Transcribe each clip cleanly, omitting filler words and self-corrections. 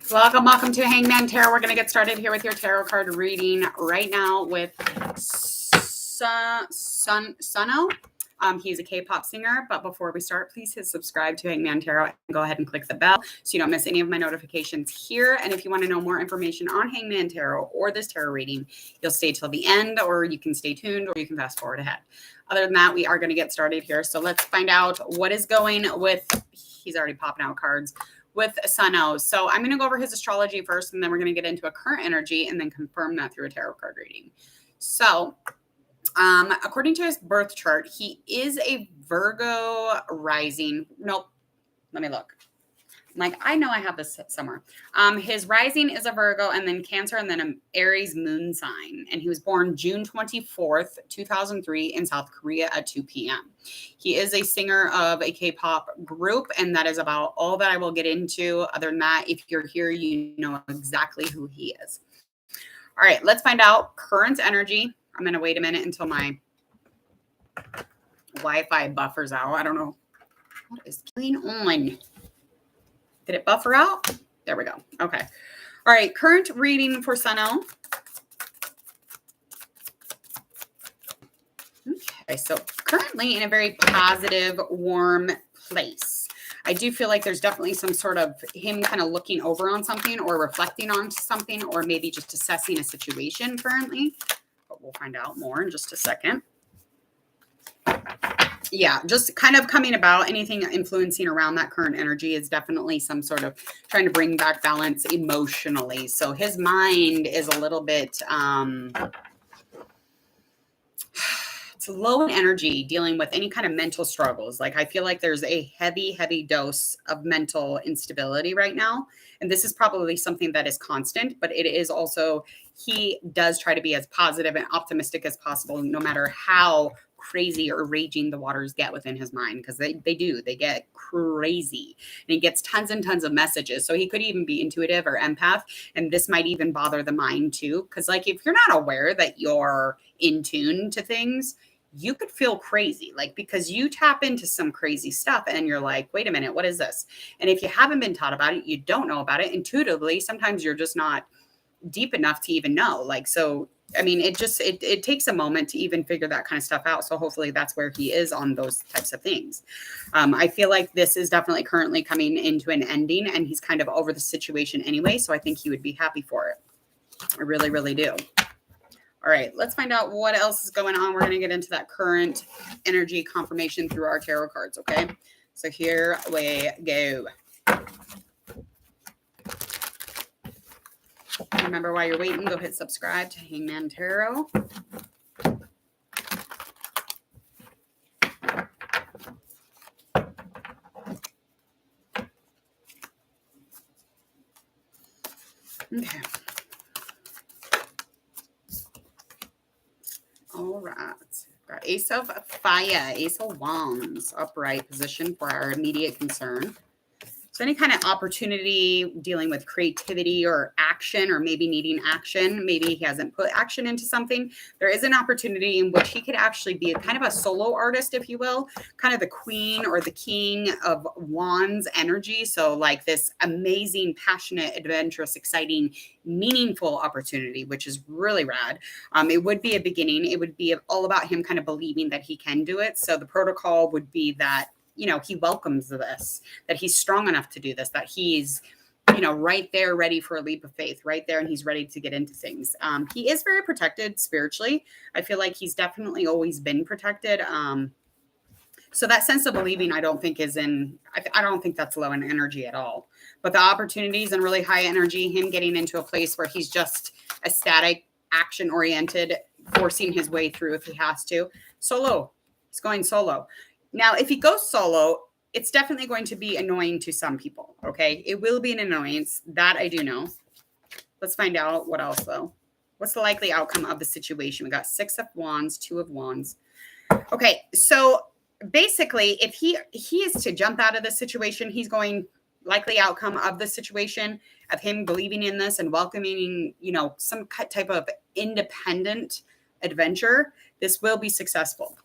Welcome to Hangman Tarot. We're going to get started here with your tarot card reading right now with SUNOO. He's a K-pop singer, but before we start, please hit subscribe to Hangman Tarot and go ahead and click the bell so you don't miss any of my notifications here. And if you want to know more information on Hangman Tarot or this tarot reading, you'll stay till the end, or you can stay tuned, or you can fast forward ahead. Other than that, we are going to get started here. So let's find out what is going with, he's already popping out cards, with SUNOO. So I'm going to go over his astrology first, and then we're going to get into a current energy and then confirm that through a tarot card reading. So according to his birth chart, he is a Virgo rising. Nope. Let me look. I know I have this somewhere. His rising is a Virgo, and then Cancer, and then an Aries moon sign. And he was born June 24th, 2003 in South Korea at 2 p.m. He is a singer of a K-pop group, and that is about all that I will get into. Other than that, if you're here, you know exactly who he is. All right, let's find out current energy. I'm going to wait a minute until my Wi-Fi buffers out. I don't know. What is going on? Did it buffer out? There we go. Okay. All right. Current reading for SUNOO. Okay. So currently in a very positive, warm place. I do feel like there's definitely some sort of him kind of looking over on something or reflecting on something, or maybe just assessing a situation currently. But we'll find out more in just a second. Yeah, just kind of coming about, anything influencing around that current energy is definitely some sort of trying to bring back balance emotionally. So his mind is a little bit, it's low in energy, dealing with any kind of mental struggles. Like I feel like there's a heavy dose of mental instability right now. And this is probably something that is constant, but it is also, he does try to be as positive and optimistic as possible, no matter how crazy or raging the waters get within his mind, because they get crazy, and he gets tons and tons of messages. So he could even be intuitive or empath, and this might even bother the mind too, because like if you're not aware that you're in tune to things, you could feel crazy, like because you tap into some crazy stuff and you're like, wait a minute, what is this? And if you haven't been taught about it, you don't know about it intuitively, sometimes you're just not deep enough to even know. Like, so I mean, it takes a moment to even figure that kind of stuff out. So hopefully that's where he is on those types of things. I feel like this is definitely currently coming into an ending, and he's kind of over the situation anyway. So I think he would be happy for it. I really, really do. All right, let's find out what else is going on. We're going to get into that current energy confirmation through our tarot cards. Okay, so here we go. Remember, while you're waiting, go hit subscribe to Hangman Tarot. Okay. All right. Got Ace of Fire, Ace of Wands, upright position for our immediate concern. So any kind of opportunity dealing with creativity or action, or maybe needing action, maybe he hasn't put action into something. There is an opportunity in which he could actually be a kind of a solo artist, if you will, kind of the queen or the king of wands energy. So like this amazing, passionate, adventurous, exciting, meaningful opportunity, which is really rad. It would be a beginning. It would be all about him kind of believing that he can do it. So the protocol would be that, you know, he welcomes this, that he's strong enough to do this, that he's, you know, right there ready for a leap of faith, right there, and he's ready to get into things. He is very protected spiritually. I feel like he's definitely always been protected. So that sense of believing, I don't think is in, I don't think that's low in energy at all. But the opportunities and really high energy, him getting into a place where he's just ecstatic, action oriented, forcing his way through if he has to. Solo. He's going solo. Now, if he goes solo, it's definitely going to be annoying to some people, okay? It will be an annoyance. That I do know. Let's find out what else, though. What's the likely outcome of the situation? We got 6 of Wands, 2 of Wands. Okay, so basically, if he is to jump out of this situation, he's going, likely outcome of the situation, of him believing in this and welcoming, you know, some type of independent adventure, this will be successful.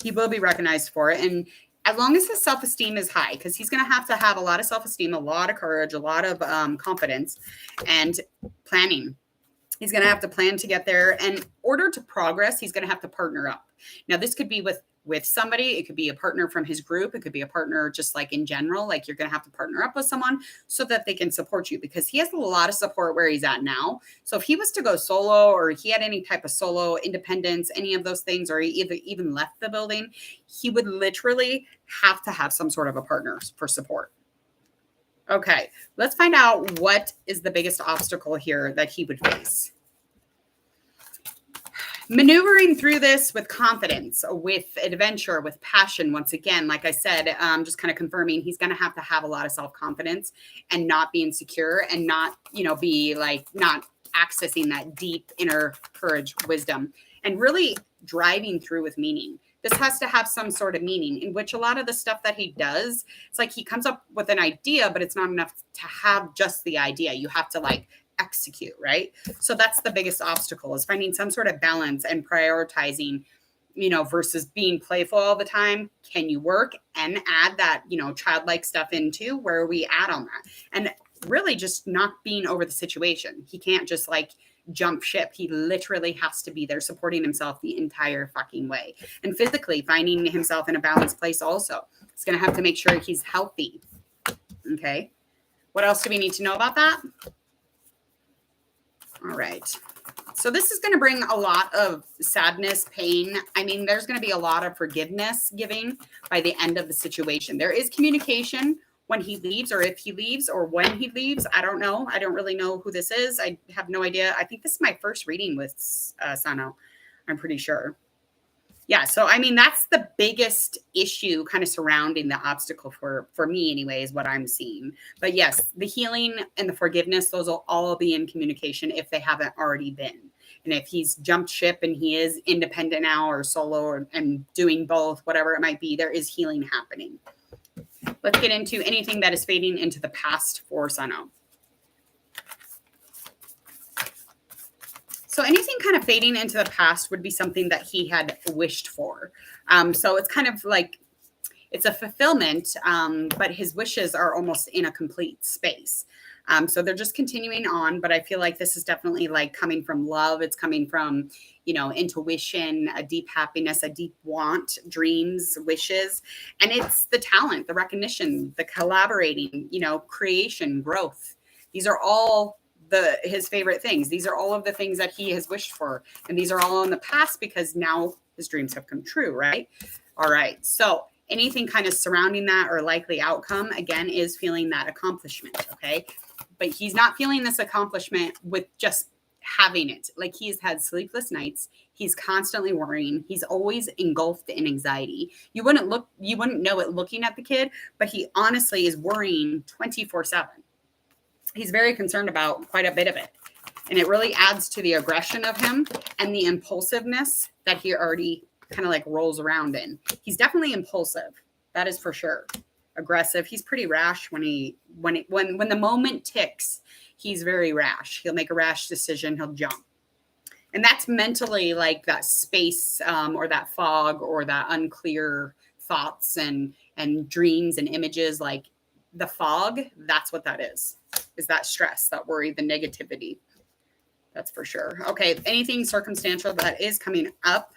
He will be recognized for it. And as long as his self-esteem is high, because he's going to have a lot of self-esteem, a lot of courage, a lot of confidence, and planning. He's going to have to plan to get there. And in order to progress, he's going to have to partner up. Now, this could be with somebody. It could be a partner from his group. It could be a partner just like in general. Like you're going to have to partner up with someone so that they can support you, because he has a lot of support where he's at now. So if he was to go solo, or he had any type of solo independence, any of those things, or he even left the building, he would literally have to have some sort of a partner for support. Okay, let's find out what is the biggest obstacle here that he would face. Maneuvering through this with confidence, with adventure, with passion. Once again, like I said, just kind of confirming, he's going to have a lot of self-confidence and not be insecure, and not, be like not accessing that deep inner courage, wisdom, and really driving through with meaning. This has to have some sort of meaning, in which a lot of the stuff that he does, it's like he comes up with an idea, but it's not enough to have just the idea. You have to like execute, right? So that's the biggest obstacle, is finding some sort of balance and prioritizing, versus being playful all the time. Can you work and add that, childlike stuff into? Where are we at on that? And really just not being over the situation. He can't just like jump ship. He literally has to be there supporting himself the entire fucking way. And physically finding himself in a balanced place also. He's going to have to make sure he's healthy. Okay. What else do we need to know about that? All right. So this is going to bring a lot of sadness, pain. I mean, there's going to be a lot of forgiveness giving by the end of the situation. There is communication when he leaves, or if he leaves, or when he leaves. I don't know. I don't really know who this is. I have no idea. I think this is my first reading with SUNOO. I'm pretty sure. Yeah. So, I mean, that's the biggest issue kind of surrounding the obstacle for me anyway, is what I'm seeing. But yes, the healing and the forgiveness, those will all be in communication if they haven't already been. And if he's jumped ship and he is independent now, or solo, and doing both, whatever it might be, there is healing happening. Let's get into anything that is fading into the past for SUNOO. So anything kind of fading into the past would be something that he had wished for. So it's kind of like, it's a fulfillment, but his wishes are almost in a complete space. So they're just continuing on, but I feel like this is definitely like coming from love. It's coming from, intuition, a deep happiness, a deep want, dreams, wishes. And it's the talent, the recognition, the collaborating, creation, growth. These are all his favorite things. These are all of the things that he has wished for. And these are all in the past, because now his dreams have come true, right? All right. So anything kind of surrounding that, or likely outcome, again, is feeling that accomplishment. Okay. But he's not feeling this accomplishment with just having it. Like, he's had sleepless nights. He's constantly worrying. He's always engulfed in anxiety. You wouldn't know it looking at the kid, but he honestly is worrying 24/7. He's very concerned about quite a bit of it. And it really adds to the aggression of him and the impulsiveness that he already kind of like rolls around in. He's definitely impulsive. That is for sure. Aggressive. He's pretty rash when the moment ticks. He's very rash. He'll make a rash decision. He'll jump. And that's mentally like that space, or that fog, or that unclear thoughts and dreams and images. Like the fog, that's what that is that stress, that worry, the negativity. That's for sure. Okay. Anything circumstantial that is coming up.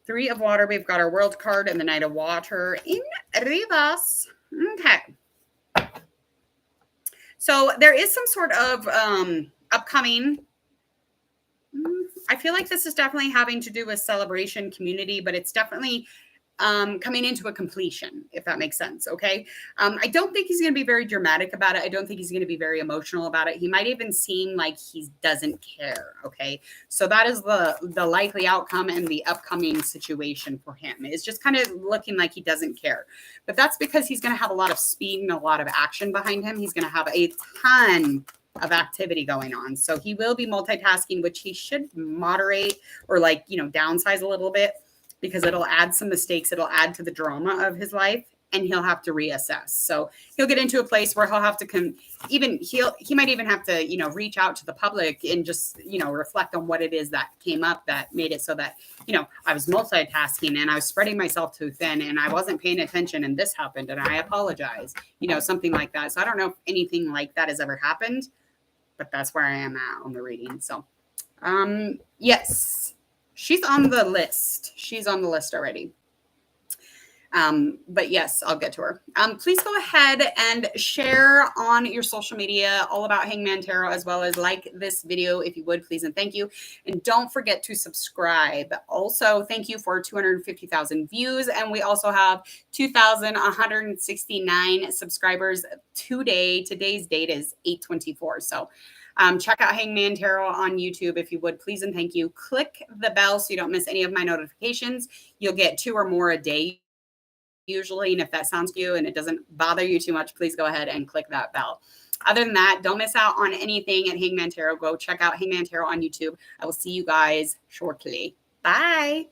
3 of water. We've got our world card and the Knight of Water in reverse. Okay. So there is some sort of upcoming. I feel like this is definitely having to do with celebration, community, but it's definitely coming into a completion, if that makes sense. Okay. I don't think he's going to be very dramatic about it. I don't think he's going to be very emotional about it. He might even seem like he doesn't care. Okay. So that is the likely outcome and the upcoming situation for him. It's just kind of looking like he doesn't care, but that's because he's going to have a lot of speed and a lot of action behind him. He's going to have a ton of activity going on. So he will be multitasking, which he should moderate, or like, downsize a little bit, because it'll add some mistakes. It'll add to the drama of his life. and he'll have to reassess. So he'll get into a place where he'll have to he might even have to, you know, reach out to the public and just, you know, reflect on what it is that came up that made it so that, you know, I was multitasking and I was spreading myself too thin and I wasn't paying attention and this happened and I apologize, you know, something like that. So I don't know if anything like that has ever happened, but that's where I am at on the reading. So, yes, she's on the list. She's on the list already. But yes, I'll get to her. Please go ahead and share on your social media all about Hangman Tarot, as well as like this video if you would, please and thank you. And don't forget to subscribe. Also, thank you for 250,000 views. And we also have 2,169 subscribers today. Today's date is 8/24. So check out Hangman Tarot on YouTube if you would, please and thank you. Click the bell so you don't miss any of my notifications. You'll get 2 or more a day usually. And if that sounds to you and it doesn't bother you too much, please go ahead and click that bell. Other than that, don't miss out on anything at Hangman Tarot. Go check out Hangman Tarot on YouTube. I will see you guys shortly. Bye.